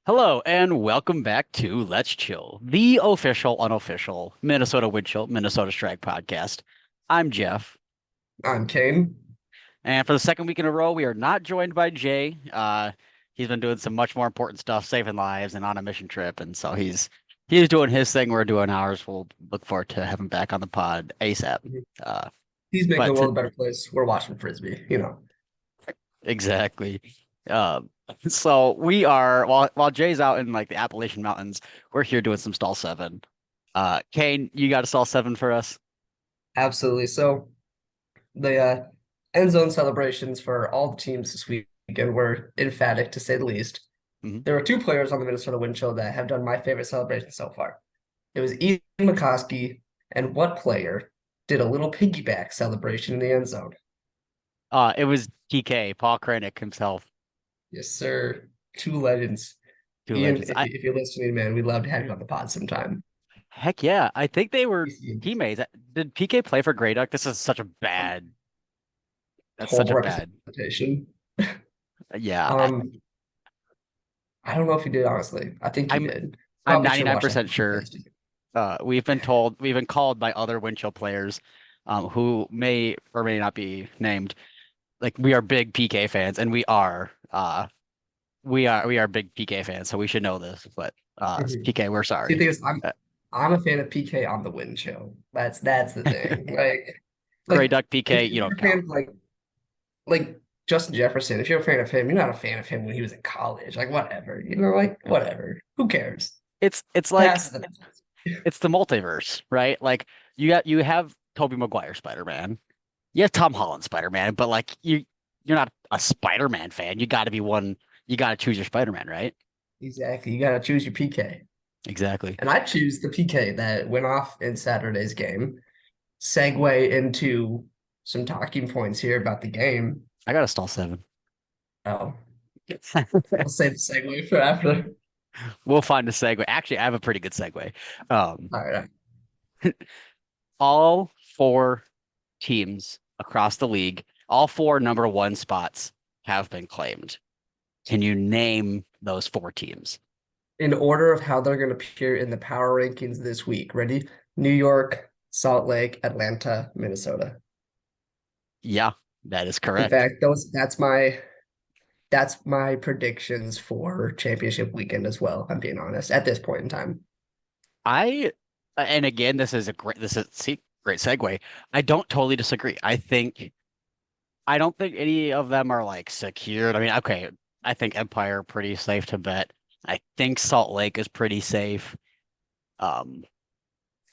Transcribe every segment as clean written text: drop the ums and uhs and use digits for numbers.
Hello and welcome back to Let's Chill, the official, unofficial Minnesota Wind Chill, Minnesota Strike podcast. I'm Jeff, I'm Kane. and for the second week in a row, we are not joined by Jay. He's been doing some much more important stuff, saving lives and on a mission trip, and so he's doing his thing. We're doing ours. We'll look forward to having him back on the pod ASAP. Uh, He's making the but world a to, better place. We're watching Frisbee. exactly. Uh, so we are while Jay's out in like the Appalachian Mountains, we're here doing some stall seven. Kane, you got a stall seven for us? Absolutely. So the end zone celebrations for all the teams this weekend were emphatic to say the least. Mhm. There were two players on the Minnesota Wind Chill that have done my favorite celebration so far. It was Ian McCoskey, and what player did a little piggyback celebration in the end zone? It was PK, Paul Kranick himself. Yes, sir. Two legends. Two Ian, legends. if you're listening, man, we'd love to have you on the pod sometime. Heck yeah. I think they were teammates. Did PK play for Grey Duck? This is such a bad, that's such Total a bad, representation. yeah. Um, I don't know if he did, honestly. I think he I'm, did. I'm Probably should watch that 99% sure. podcast. We've been called by other Winchell players, who may or may not be named. Like we are big PK fans, and we are big PK fans, so we should know this. But Mhm. PK, we're See, the sorry. thing is, Uh, I'm a fan of PK on the win show. That's the thing. Grey Like Duck if PK, you you're don't a fan count. of like Justin Jefferson, if you're a fan of him, you're not a fan of him when he was in college. Like whatever, like whatever. Who cares? It's like Passes the message. it's the multiverse, right? Like you have Tobey Maguire Spider-Man. You have Tom Holland Spider-Man, but like you're not a Spider-Man fan. You got to be one. You got to choose your Spider-Man, right? Exactly. You gotta choose your PK. Exactly. And I choose the PK that went off in Saturday's game. Segue into some talking points here about the game. I got a stall seven. Oh, we'll save the segue for after. We'll find a segue. Actually, I have a pretty good segue. Um, All right. all four teams across the league, all four number one spots have been claimed. Can you name those four teams? In order of how they're going to appear in the power rankings this week. Ready? New York, Salt Lake, Atlanta, Minnesota. Yeah, that is In correct. fact, that's my predictions for championship weekend as well. I'm being honest at this point in time. I and again, this is see, great segue. I don't totally disagree. I don't think any of them are like secured. I mean, okay, I think Empire pretty safe to bet. I think Salt Lake is pretty safe. Um,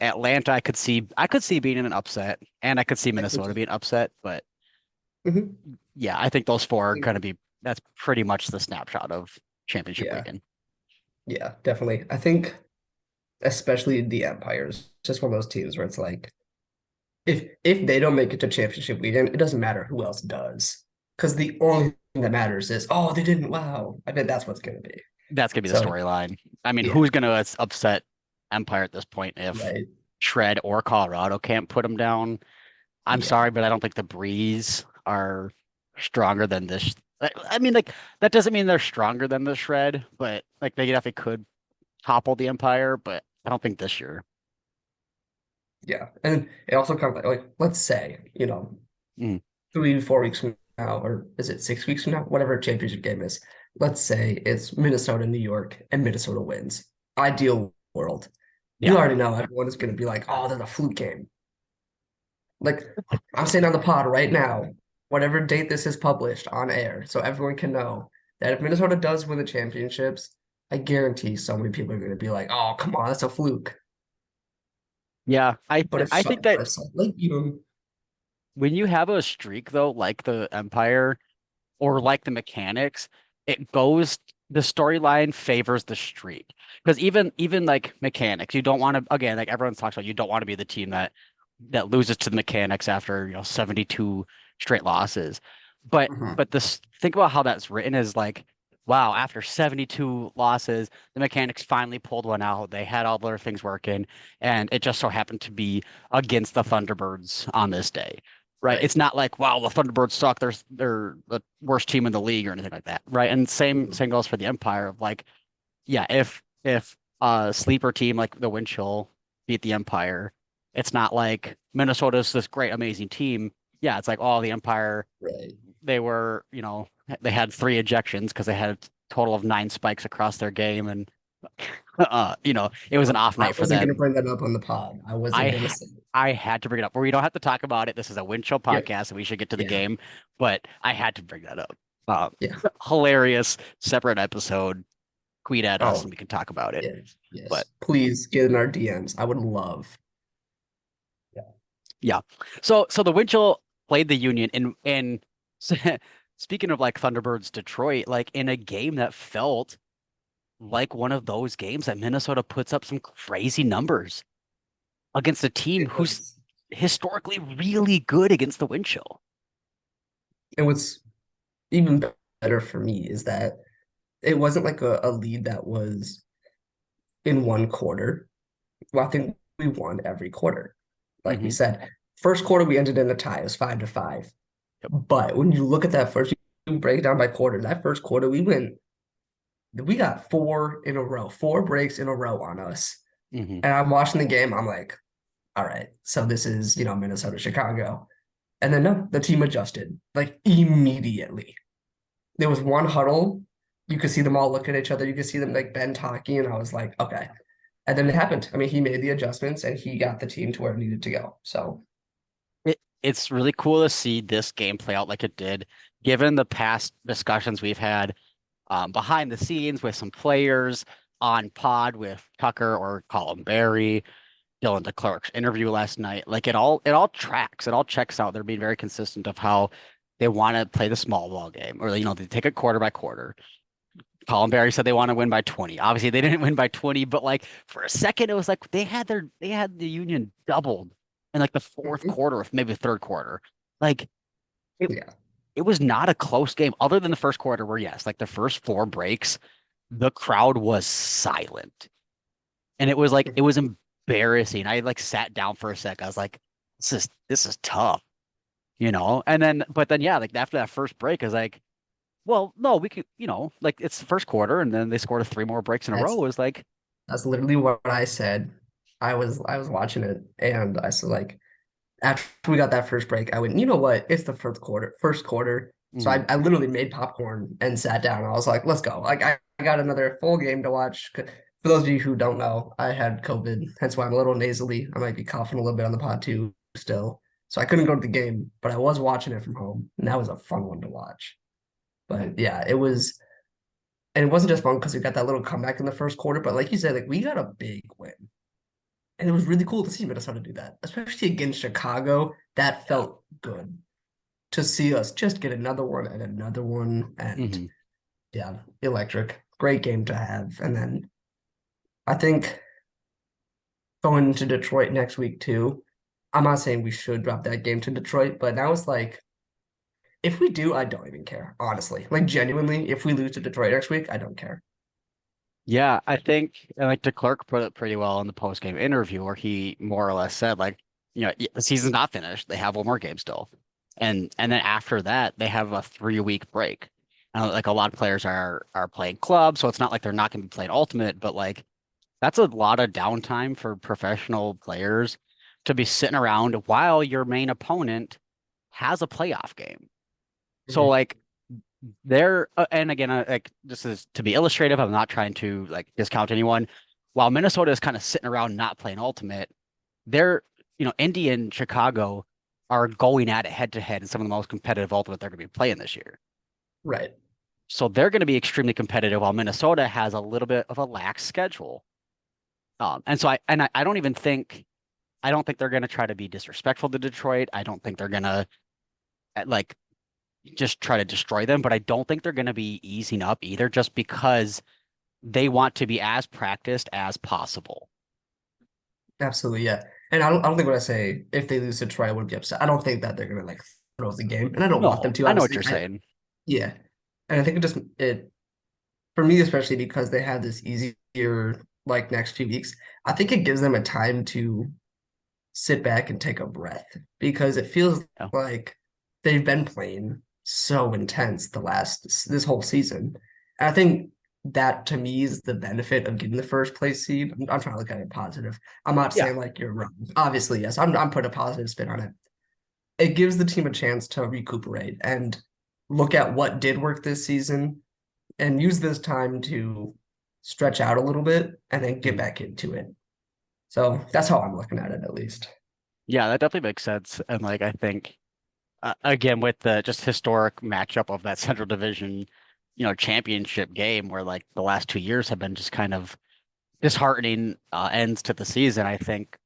Atlanta, I could see being an upset, and I could see I could Minnesota just, being upset, but Mhm. yeah, I think those four are think- gonna be that's pretty much the snapshot of championship Yeah, weekend. yeah, definitely. I think especially the Empires, just one of those teams where it's like if they don't make it to championship weekend, it doesn't matter who else does. Because the only thing that matters is, oh, they didn't. Wow. I bet that's what's gonna be. That's gonna be the So storyline. I mean, yeah, who's gonna upset Empire at this point if right. Shred or Colorado can't put them down? I'm Yeah. sorry, but I don't think the Breeze are stronger than this. I mean, like that doesn't mean they're stronger than the Shred, but like they definitely could topple the Empire, but I don't think this year. Yeah. And it also comes like let's say, Mm, 3 to 4 weeks from now, or is it 6 weeks from now? Whatever championship game is. Let's say it's Minnesota, New York, and Minnesota wins. Ideal world. You yeah. already know everyone is going to be like, oh, there's a fluke game. Like I'm saying on the pod right now, whatever date this is published on air, so everyone can know that if Minnesota does win the championships, I guarantee so many people are going to be like, "Oh, come on, that's a fluke." Yeah, But if I think that Salt Lake beat them, when you have a streak though, like the Empire or like the mechanics, it goes the storyline favors the streak. Because even like mechanics, you don't want to again, like everyone talks about, you don't want to be the team that loses to the mechanics after 72 straight losses. But Mhm. but this think about how that's written is like, wow, after 72 losses, the mechanics finally pulled one out. They had all their things working, and it just so happened to be against the Thunderbirds on this day. Right. Right. It's not like, wow, the Thunderbirds suck. They're the worst team in the league or anything like that. Right. And same Mhm. same goes for the Empire of like, yeah, if a sleeper team like the Wind Chill beat the Empire, it's not like Minnesota's this great, amazing team. Yeah, it's like, oh, the Empire, Right. they were, they had three ejections because they had a total of nine spikes across their game, and it was an off I night for wasn't gonna them. bring that up on the pod. I wasn't I gonna ha say it. I had to bring it up. We don't have to talk about it. This is a Wind Chill Yeah, podcast, and we should get to the yeah, game, but I had to bring that up. Uh, yeah. Hilarious, separate episode. Tweet at us and Oh, we can talk about it. yeah, But yes. Please get in our DMs. I would love. Yeah. yeah. So the Winchell played the Union and speaking of like Thunderbirds Detroit, like in a game that felt like one of those games that Minnesota puts up some crazy numbers against a team It who's was. historically really good against the Winchell. And what's even better for me is that it wasn't like a lead that was in one quarter. Well, I think we won every quarter. Like we Hmm. said, first quarter we ended in a tie. It was 5-5. Yep. But when you look at that first, you break it down by quarter. That first quarter we got four in a row, four breaks in a row on us. Hmm. And I'm watching the game. I'm like, all right, so this is, Minnesota, Chicago. And then no, the team adjusted like immediately. There was one huddle. You could see them all look at each other. You could see them like Ben talking, and I was like, okay. And then it happened. I mean, he made the adjustments and he got the team to where it needed to go. So It's really cool to see this game play out like it did, given the past discussions we've had behind the scenes with some players on pod with Tucker or Colin Berry, Dylan DeClerc's interview last night. Like it all tracks. It all checks out. They're being very consistent of how they want to play the small ball game, or they take it quarter by quarter. Colin Berry said they want to win by 20. Obviously, they didn't win by 20, but like for a second, it was like they had the Union doubled in like the fourth mhm. quarter, or maybe the third quarter. Like it Yeah. it was not a close game, other than the first quarter, where yes, like the first four breaks, the crowd was silent. And it was embarrassing. I like sat down for a sec. I was like, this is tough, And then but then yeah, like after that first break, I was like, well, no, we could, like it's the first quarter, and then they scored three more breaks in a row. It That's was like, that's literally what I said. I was watching it and I said like after we got that first break, I went, you know what? It's the first quarter. So mhm. I literally made popcorn and sat down. I was like, let's go. Like I got another full game to watch. For those of you who don't know, I had COVID, hence why I'm a little nasally. I might be coughing a little bit on the pod too still. So I couldn't go to the game, but I was watching it from home. And that was a fun one to watch. But yeah, it was, and it wasn't just fun because we got that little comeback in the first quarter, but like you said, like we got a big win. And it was really cool to see Minnesota do that, especially against Chicago. That felt good to see us just get another one and another one. And Hmm. yeah, electric. Great game to have. And then I think going to Detroit next week too. I'm not saying we should drop that game to Detroit, but now it's like if we do, I don't even care, honestly. Like genuinely, if we lose to Detroit next week, I don't care. Yeah, I think and like DeClerc put it pretty well in the post game interview, where he more or less said like, the season's not finished. They have one more game still, and then after that they have a 3 week break. And like a lot of players are playing club, so it's not like they're not going to be playing ultimate, but like that's a lot of downtime for professional players to be sitting around while your main opponent has a playoff game. So Mhm. like and again, like this is to be illustrative. I'm not trying to like discount anyone. While Minnesota is kind of sitting around not playing ultimate, they're, Indy and Chicago are going at it head to head in some of the most competitive ultimate they're going to be playing this year. Right. So they're going to be extremely competitive while Minnesota has a little bit of a lax schedule. And so I don't think they're going to try to be disrespectful to Detroit. I don't think they're going to like just try to destroy them, but I don't think they're going to be easing up either, just because they want to be as practiced as possible. Absolutely, yeah. And I don't think when I say if they lose to Detroit, I wouldn't be upset. I don't think that they're gonna like throw the game. And I don't want them No, to, I know what honestly. you're saying. Yeah. And I think it for me, especially because they have this easier like next few weeks, I think it gives them a time to sit back and take a breath because it feels Yeah. like they've been playing so intense this whole season. And I think that to me is the benefit of getting the first place seed. I'm trying to look at it positive. I'm not Yeah. saying like you're wrong. Obviously, yes. I'm putting a positive spin on it. It gives the team a chance to recuperate and look at what did work this season and use this time to stretch out a little bit and then get Mhm. back into it. So that's how I'm looking at it, at least. Yeah, that definitely makes sense. And like I think again with the just historic matchup of that Central Division, championship game where like the last 2 years have been just kind of disheartening ends to the season. I think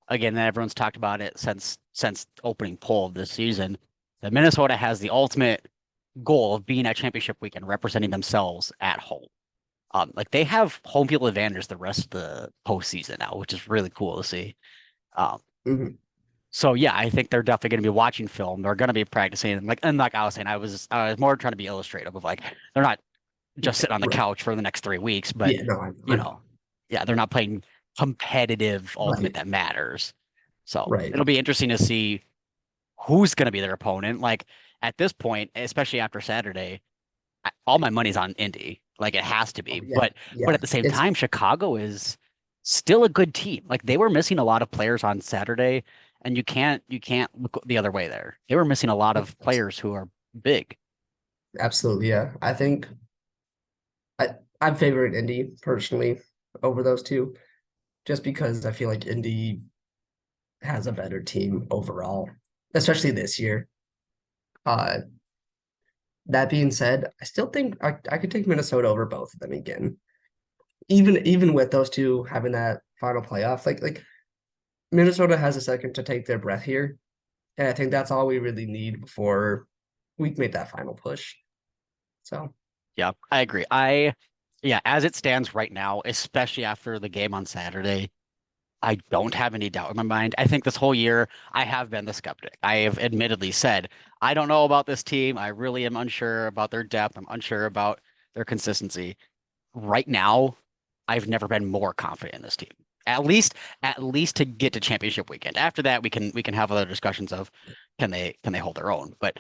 again that everyone's talked about it since opening poll of this season that Minnesota has the ultimate goal of being at championship week and representing themselves at home. Like they have home field advantage the rest of the postseason now, which is really cool to see. Um, Mhm. so yeah, I think they're definitely going to be watching film. They're going to be practicing, and like I was saying, I was more trying to be illustrative of like they're not just sitting on the Right. couch for the next 3 weeks, but Yeah, no, I you know. know, yeah, they're not playing competitive ultimate Right. that matters. So Right. it'll be interesting to see who's going to be their opponent. Like at this point, especially after Saturday, all my money's on Indy. Like it has to be. Oh, yeah. But Yeah. at the same It's time, Chicago is still a good team. Like they were missing a lot of players on Saturday, and you can't look the other way there. They were missing a lot of players who are big. absolutely, yeah. I think I I'm favoring Indy personally over those two, just because I feel like Indy has a better team overall, especially this year. Uh, that being said, I still think I could take Minnesota over both of them again. Even with those two having that final playoff, like Minnesota has a second to take their breath here. And I think that's all we really need before we make that final push. So Yeah, I agree. Yeah, as it stands right now, especially after the game on Saturday, I don't have any doubt in my mind. I think this whole year I have been the skeptic. I have admittedly said, I don't know about this team. I really am unsure about their depth. I'm unsure about their consistency. Right now, I've never been more confident in this team. At least to get to championship weekend. After that, we can have other discussions of can they hold their own. But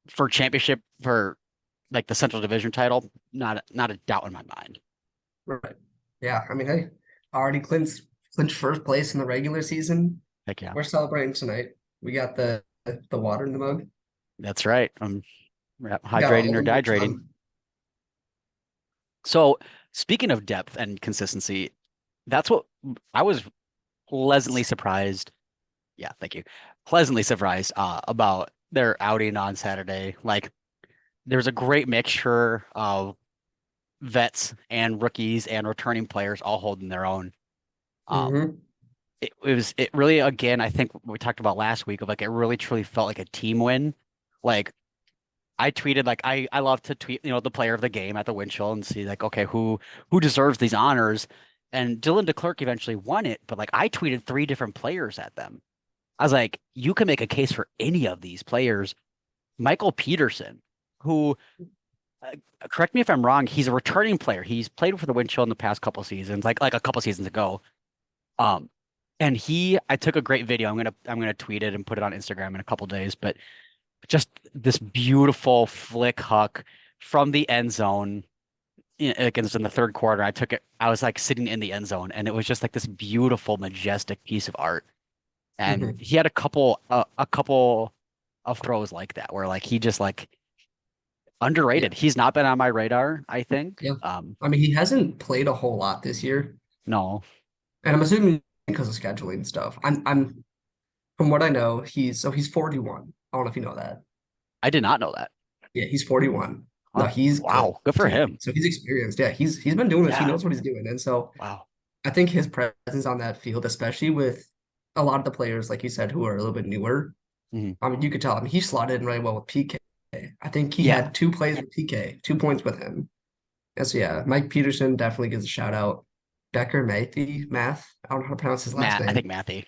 for championship for like the Central Division title, not a doubt in my mind. right. Yeah, I mean, hey, already clinched first place in the regular season. Heck yeah. We're celebrating tonight. We got the water in the mug. That's right. Got Hydrating all or the moves dehydrating. on. So speaking of depth and consistency, that's what I was pleasantly surprised. Yeah, thank you. Pleasantly surprised about their outing on Saturday. Like there's a great mixture of vets and rookies and returning players all holding their own. Um, Hmm. it really again, I think what we talked about last week of like it really truly felt like a team win. Like I tweeted like I love to tweet, the player of the game at the Winchell and see like, okay, who deserves these honors? And Dylan DeClerc eventually won it, but like I tweeted three different players at them. I was like, you can make a case for any of these players. Michael Peterson, who uh, correct me if I'm wrong, he's a returning player. He's played for the Winchell in the past couple seasons, like a couple seasons ago. Um, and I took a great video. I'm gonna tweet it and put it on Instagram in a couple days, but just this beautiful flick huck from the end zone. Like it was in the third quarter. I took it. I was like sitting in the end zone, and it was just like this beautiful, majestic piece of art. And Hmm. he had a couple of throws like that, where like he just like Yeah, underrated. He's not been on my radar, I think. yeah. I mean, he hasn't played a whole lot this year, No, and I'm assuming because of scheduling and stuff. I'm from what I know, he's 41. I don't know if you know that. I did not know that. Yeah, he's 41. No, Huh. he's good Wow, good for too. him. So he's experienced. Yeah, he's been doing this. He Yeah. knows what he's doing. And so Wow. I think his presence on that field, especially with a lot of the players, like you said, who are a little bit newer, Mhm. I mean, you could tell. I mean, he slotted in really well with PK. I think he Yeah. had two plays with PK, 2 points with him. And so yeah, Mike Peterson definitely gives a shout out. Becker Mathy, Math. I don't know how to pronounce his last Matt, I think name. Matthew.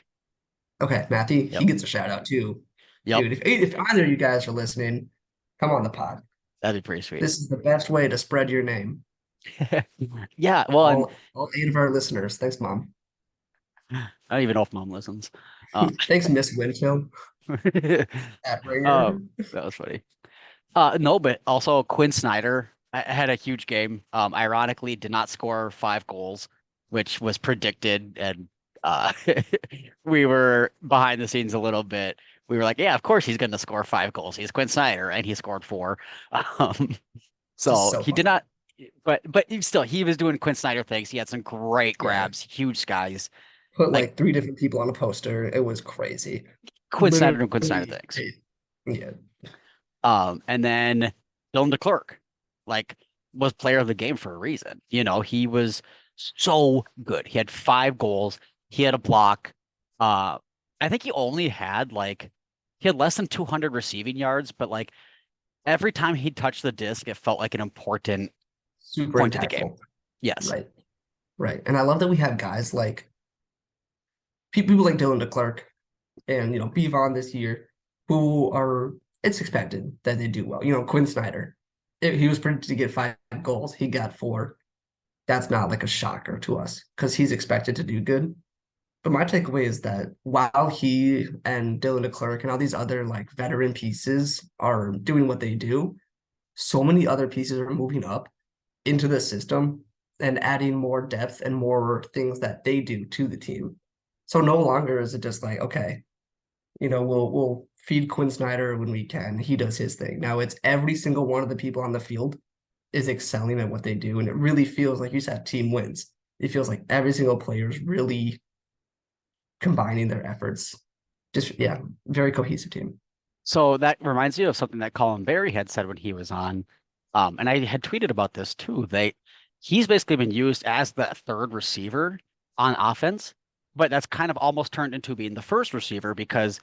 Okay, Mathy, he Yep. gets a shout out too. Yep. Dude, if either of you guys are listening, come on the pod. That'd be pretty sweet. This is the best way to spread your name. Yeah. Well, and All eight of our listeners. Thanks, Mom. I don't even know if mom listens. Uh, Thanks, Miss Winfield at oh, Ringer. that was funny. No, but also Quinn Snyder. I had a huge game. Ironically, did not score 5 goals, which was predicted, and uh, we were behind the scenes a little bit. We were like, yeah, of course he's going to score 5 goals. He's Quinn Snyder, and he scored 4. Um, Just so so he did funny. not, but still, he was doing Quinn Snyder things. He had some great Yeah. grabs, huge skies, Put like like three different people on a poster. It was crazy. Quinn Snyder Literally, and Quinn Snyder things. yeah. And then Dylan DeClerc, like, was player of the game for a reason. He was so good. He had 5 goals. He had a block. Uh, I think he had less than 200 receiving yards, but like every time he touched the disc, it felt like an important Super point of the game. impactful. Yes. Right. Right. And I love that we have guys like people like Dylan DeClerc and Bevon this year who are it's expected that they do well. Quinn Snyder, he was predicted to get 5 goals. He got 4. That's not like a shocker to us because he's expected to do good. But my takeaway is that while he and Dylan DeClerc and all these other like veteran pieces are doing what they do, so many other pieces are moving up into the system and adding more depth and more things that they do to the team. So no longer is it just like, okay, we'll feed Quinn Snyder when we can. He does his thing. Now it's every single one of the people on the field is excelling at what they do. And it really feels like you said team wins. It feels like every single player is really combining their efforts. Just yeah, very cohesive team. So that reminds me of something that Colin Berry had said when he was on. And I had tweeted about this too. He's basically been used as the third receiver on offense, but that's kind of almost turned into being the first receiver because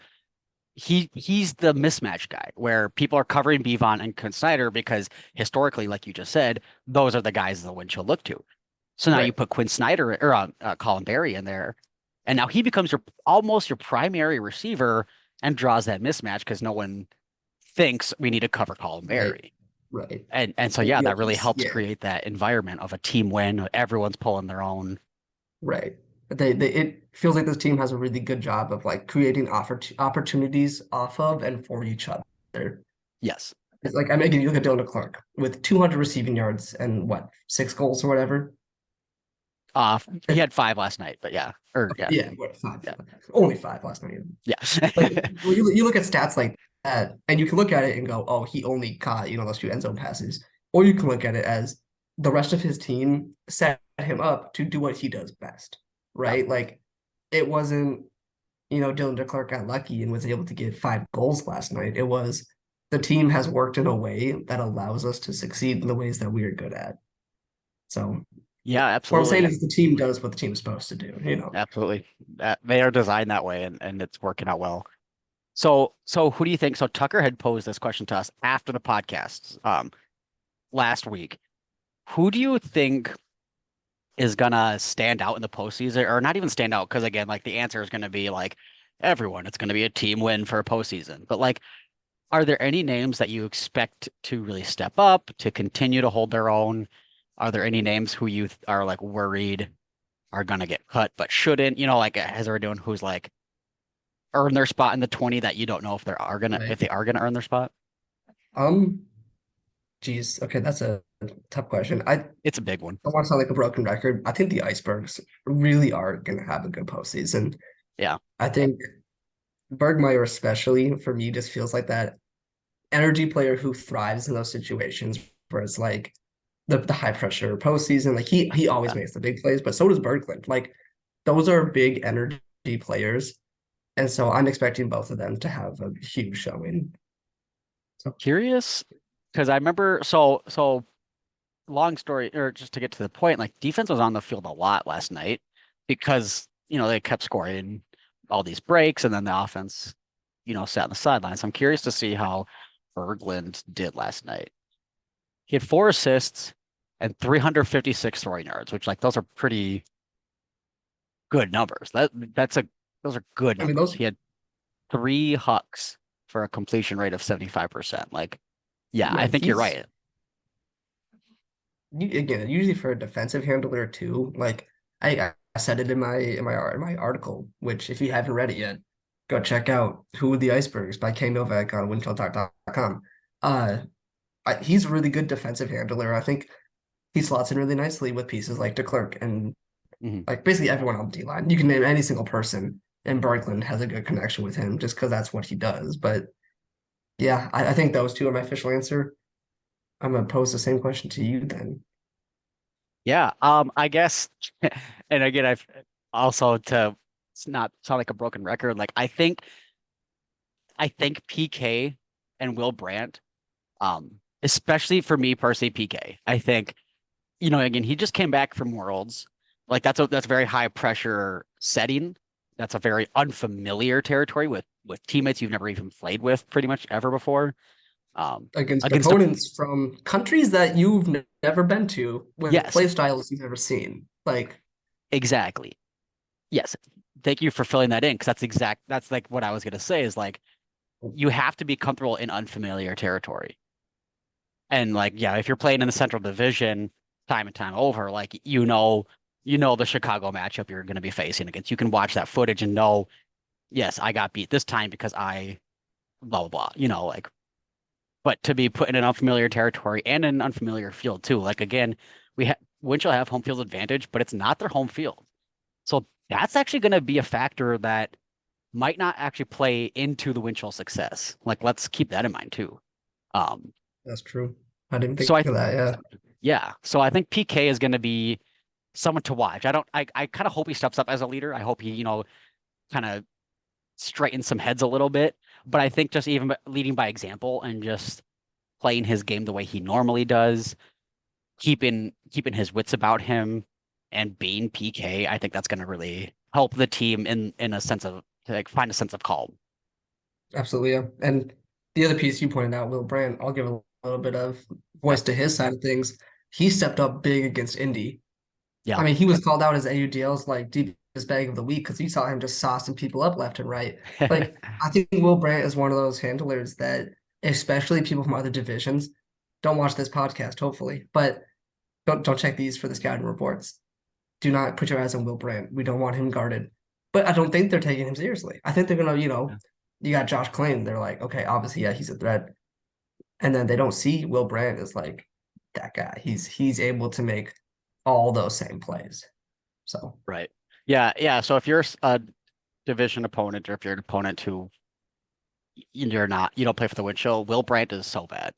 he's the mismatch guy where people are covering Bevon and Snyder because historically, like you just said, those are the guys the Wynn should look to. So now you Right. put Quinn Snyder or Colin Berry in there, and now he becomes almost your primary receiver and draws that mismatch because no one thinks we need to cover Colin Right. Berry. Right. And so And yeah, you'll that really just helps yeah. create that environment of a team win. Everyone's pulling their own. Right. They it feels like this team has a really good job of like creating opportunities off of and for each other. Yes. It's like I mean, again, you look at Dylan Clark with 200 receiving yards and what 6 goals or whatever. He had 5 last night, but yeah. Or yeah. Yeah, what 5? Yeah. Only 5 last night. Yeah. Like you look at stats like that, and you can look at it and go, "Oh, he only caught those 2 end zone passes," or you can look at it as the rest of his team set him up to do what he does best, Yeah. right? Like it wasn't Dylan DeClerc got lucky and was able to get 5 goals last night. It was the team has worked in a way that allows us to succeed in the ways that we are good at. So Yeah, what I'm saying absolutely. is the team does what the team is supposed to do. Absolutely. They are designed that way and it's working out well. So who do you think? So Tucker had posed this question to us after the podcast last week. Who do you think is gonna stand out in the postseason, or not even stand out? Because again, like the answer is gonna be like everyone. It's gonna be a team win for a postseason. But like, are there any names that you expect to really step up to continue to hold their own? Are there any names who you are like worried are gonna get cut but shouldn't? Like has there anyone who's like earn their spot in the 20 that you don't know if Right. they are gonna earn their spot? Um, Geez, okay, that's a tough question. I It's a big one. don't want to sound like a broken record. I think the Icebergs really are going to have a good postseason. Yeah. I think Bergmeyer, especially for me, just feels like that energy player who thrives in those situations where it's like the high pressure postseason. Like he always Yeah. makes the big plays, but so does Berglund. Like those are big energy players, and so I'm expecting both of them to have a huge showing. So Curious because I remember so long story or just to get to the point, like defense was on the field a lot last night because they kept scoring all these breaks and then the offense sat on the sidelines. I'm curious to see how Berglund did last night. He had 4 assists and 356 throwing yards, which like those are pretty good numbers. Those are good I mean, numbers. those He had 3 hucks for a completion rate of 75%. Like, yeah, I yeah, think you're right. again, usually for a defensive handler too, like I said it in my article, which if you haven't read it yet, go check out Who Would the Icebergs by K Novak on windfieldtalk.com. he's a really good defensive handler. I think he slots in really nicely with pieces like DeClerc and Mhm. like basically everyone on the D line. You can name any single person, and Berglund has a good connection with him just because that's what he does. But yeah, I think those two are my official answer. I'm gonna pose the same question to you then. Yeah, I guess, and again, I've also to not sound like a broken record, like I think PK and Will Brandt, especially for me personally, PK, I think, again, he just came back from Worlds. Like that's a very high pressure setting. That's a very unfamiliar territory with teammates you've never even played with pretty much ever before. Against Against a opponents from countries that you've never been to with yes, play styles you've never seen. Like, exactly. Yes. Thank you for filling that in because that's like what I was gonna say is like you have to be comfortable in unfamiliar territory. And like, yeah, if you're playing in the Central Division time and time over, like you know the Chicago matchup you're gonna be facing against. You can watch that footage and know, yes, I got beat this time because I blah blah blah. Like but to be put in an unfamiliar territory and an unfamiliar field too. Like again, we have Winchell have home field advantage, but it's not their home field. So that's actually going to be a factor that might not actually play into the Winchell success. Like, let's keep that in mind too. Um, that's true. I didn't think so I, of that. Yeah, yeah, so I think PK is going to be someone to watch. I kind of hope he steps up as a leader. I hope he, kind of straightens some heads a little bit. But I think just even leading by example and just playing his game the way he normally does, keeping his wits about him, and being PK, I think that's going to really help the team in a sense of like find a sense of calm. absolutely. Yeah. And the other piece you pointed out, Will Brandt, I'll give a little bit of voice Yep. to his side of things. He stepped up big against Indy. I Yeah. mean, he was called out as AUDL's like deepest bag of the week because you saw him just saucing people up left and right. Like, I think Will Brandt is one of those handlers that, especially people from other divisions, don't watch this podcast, hopefully, but don't check these for the scouting reports. Do not put your eyes on Will Brandt. We don't want him guarded. But I don't think they're taking him seriously. I think they're gonna, you got Josh Klain. They're like, okay, obviously, yeah, he's a threat. And then they don't see Will Brandt as like that guy. He's able to make all those same plays. So Right. Yeah, yeah. So if you're a division opponent or if you're an opponent who you don't play for the win show, Will Brandt is so bad.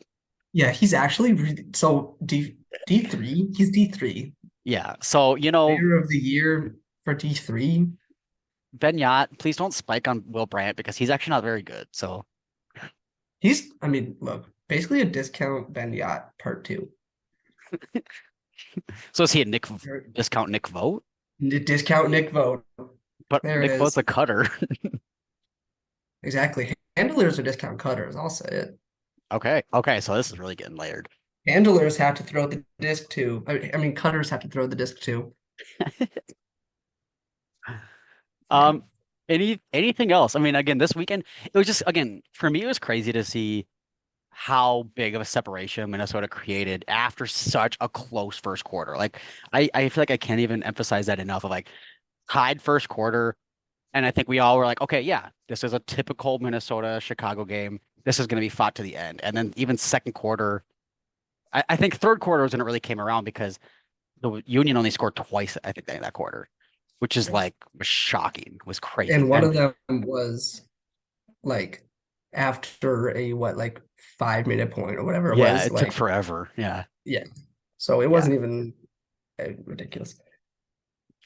yeah, he's actually so D3. He's D3. Yeah. So, Player of the year for D3. Ben Yacht, please don't spike on Will Brandt because he's actually not very good. So, I mean, look, basically a discount Ben Yacht part two. so is he a discount Nick Vogt? Discount Nick Vogt. But There it Nick Vogt's is. a cutter. Exactly. Handlers are discount cutters. I'll say it. Okay. Okay. So this is really getting layered. Handlers have to throw the disc too. I mean, cutters have to throw the disc too. Yeah. Um, anything else? I mean, again, this weekend, it was just again, for me, it was crazy to see how big of a separation Minnesota created after such a close first quarter. Like I feel like I can't even emphasize that enough of like tied first quarter. And I think we all were like, okay, yeah, this is a typical Minnesota Chicago game. This is going to be fought to the end. And then even second quarter, I think third quarter was when it really came around because the Union only scored twice, I think, in that quarter, which is like was shocking, was crazy. And one And of them was like after a what, like 5 minute point or whatever it yeah, was. it took Like, forever. Yeah. yeah. So it Yeah. wasn't even ridiculous.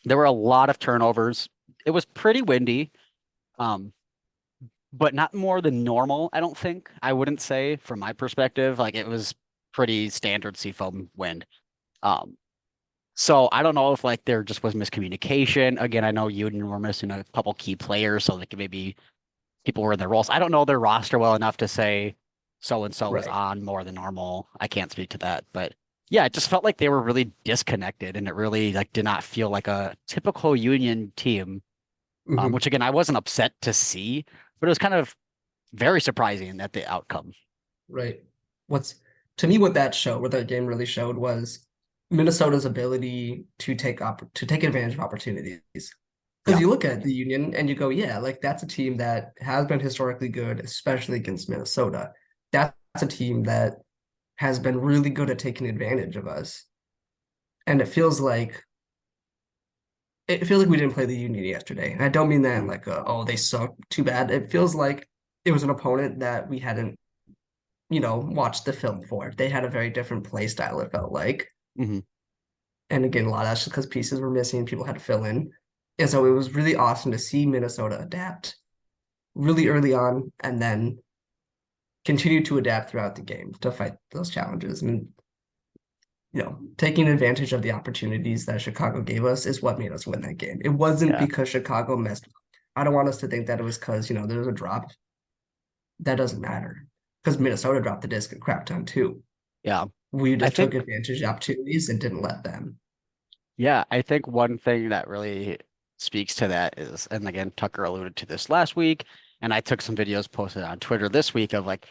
There were a lot of turnovers. It was pretty windy, um, but not more than normal, I don't think. I wouldn't say from my perspective. Like it was pretty standard seafoam wind. Um, so I don't know if like there just was miscommunication. Again, I know Union were missing a couple key players, so like maybe people were in their roles. I don't know their roster well enough to say so and so was Right. on more than normal. I can't speak to that, but yeah, it just felt like they were really disconnected, and it really like did not feel like a typical Union team. Hmm. Which again, I wasn't upset to see, but it was kind of very surprising at the outcome. Right. What's to me what that showed, what that game really showed was Minnesota's ability to take advantage of opportunities. Because Yeah, you look at the Union and you go, yeah, like that's a team that has been historically good, especially against Minnesota. That's a team that has been really good at taking advantage of us. And it feels like we didn't play the Union yesterday. And I don't mean that in Mhm. like oh they suck too bad. It feels like it was an opponent that we hadn't, watched the film for. They had a very different play style, it felt like. Mhm. And again, a lot of that's just because pieces were missing, people had to fill in. And so it was really awesome to see Minnesota adapt really early on and then continue to adapt throughout the game to fight those challenges. And taking advantage of the opportunities that Chicago gave us is what made us win that game. It wasn't Yeah. because Chicago messed up. I don't want us to think that it was because, there was a drop. That doesn't matter because Minnesota dropped the disc a crap ton too. Yeah. We I just took think advantage of opportunities and didn't let them. Yeah, I think one thing that really speaks to that is, and again, Tucker alluded to this last week, and I took some videos posted on Twitter this week of like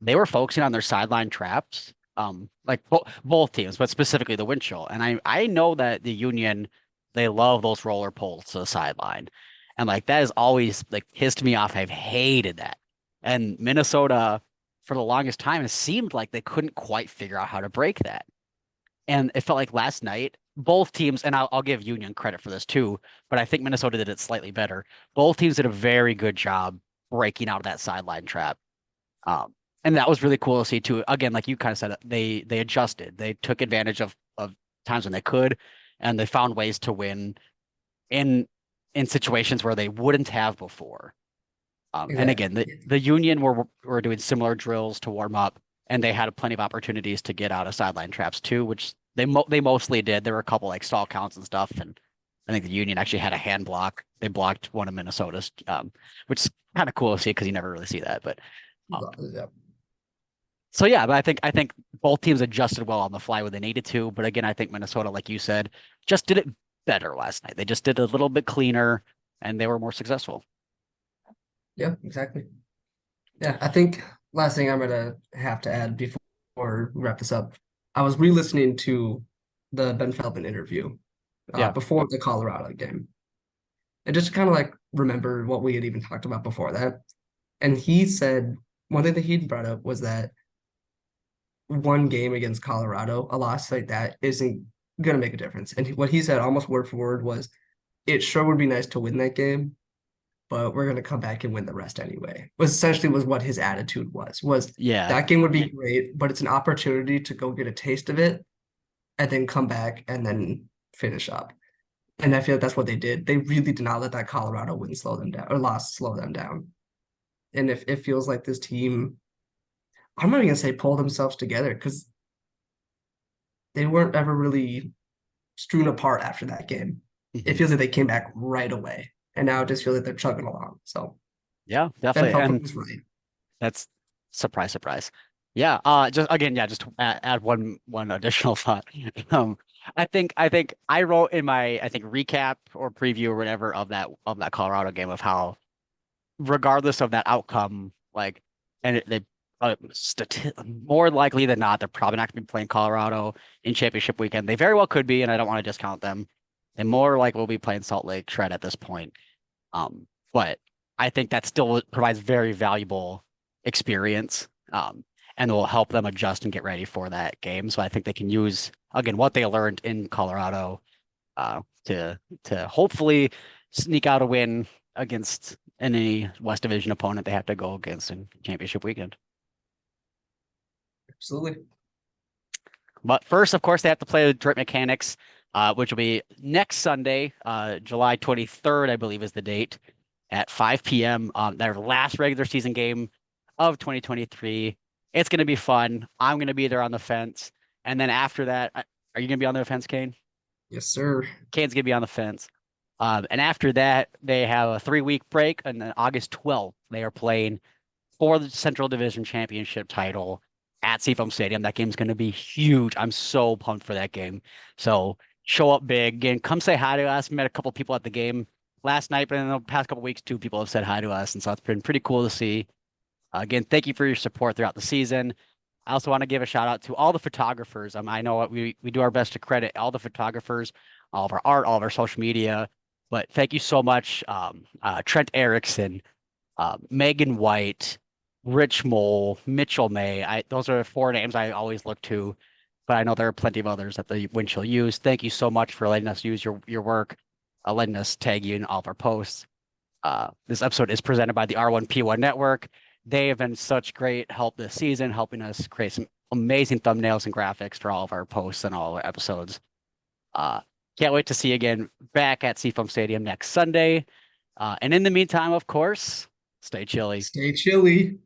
they were focusing on their sideline traps, like both teams, but specifically the windshield. And I know that the Union they love those roller poles to the sideline, and like that has always like pissed me off. I've hated that, and Minnesota for the longest time it seemed like they couldn't quite figure out how to break that. And it felt like last night, both teams, and I'll give Union credit for this too, but I think Minnesota did it slightly better. Both teams did a very good job breaking out of that sideline trap. Um, and that was really cool to see too. Again, like you kind of said, they adjusted. They took advantage of times when they could, and they found ways to win in in situations where they wouldn't have before. And again, Exactly. the Union were doing similar drills to warm up, and they had plenty of opportunities to get out of sideline traps too, which they mostly did. There were a couple like stall counts and stuff, and I think the Union actually had a hand block. They blocked one of Minnesota's, which is kind of cool to see because you never really see that. But um, Yeah. so yeah, but I think both teams adjusted well on the fly when they needed to. But again, I think Minnesota, like you said, just did it better last night. They just did it a little bit cleaner, and they were more successful. Yeah, exactly. Yeah, I think last thing I'm gonna have to add before we wrap this up. I was re-listening to the Ben Feldman interview Yeah. before the Colorado game. And just kind of like remember what we had even talked about before that. And he said one thing that he brought up was that one game against Colorado, a loss like that isn't gonna make a difference. And what he said almost word for word was, "It sure would be nice to win that game, but we're gonna come back and win the rest anyway." Was essentially was what his attitude was Yeah. that game would be great, but it's an opportunity to go get a taste of it and then come back and then finish up. And I feel like that's what they did. They really did not let that Colorado win slow them down or loss slow them down. And if it feels like this team, I'm not even gonna say pull themselves together because they weren't ever really strewn apart after that game. It Mhm. feels like they came back right away. And now it just feels like they're chugging along. So Yeah, Ben definitely. Feldman And was right. that's surprise, surprise. Yeah. Just again, yeah, just to add one additional thought. Um, I think I wrote in my I think recap or preview or whatever of that Colorado game of how regardless of that outcome, like, and they more likely than not, they're probably not going to be playing Colorado in championship weekend. They very well could be, and I don't want to discount them. They more like will be playing Salt Lake Shred at this point. But I think that still provides very valuable experience, and will help them adjust and get ready for that game. So I think they can use again what they learned in Colorado, to hopefully sneak out a win against any West Division opponent they have to go against in championship weekend. Absolutely. But first, of course, they have to play the Detroit Mechanics, which will be next Sunday, July 23rd, I believe is the date, at 5 p.m. Their last regular season game of 2023. It's going to be fun. I'm going to be there on the fence. And then after that, are you going to be on the fence, Kane? Yes, sir. Kane's going to be on the fence. And after that, they have a 3 week break. And then August 12th, they are playing for the Central Division Championship title at Seafoam Stadium. That game's going to be huge. I'm so pumped for that game. So show up big and come say hi to us. Met a couple people at the game last night, but in the past couple weeks, two people have said hi to us, and so it's been pretty cool to see. Again, thank you for your support throughout the season. I also want to give a shout out to all the photographers. I know we do our best to credit all the photographers, all of our art, all of our social media, but thank you so much, Trent Erickson, Megan White. Rich Mole, Mitchell May. Those are four names I always look to, but I know there are plenty of others that the Winch will use. Thank you so much for letting us use your work, letting us tag you in all of our posts. This episode is presented by the R1P1 Network. They have been such great help this season, helping us create some amazing thumbnails and graphics for all of our posts and all our episodes. Uh, can't wait to see you again back at Seafoam Stadium next Sunday. And in the meantime, of course, stay chilly. Stay chilly.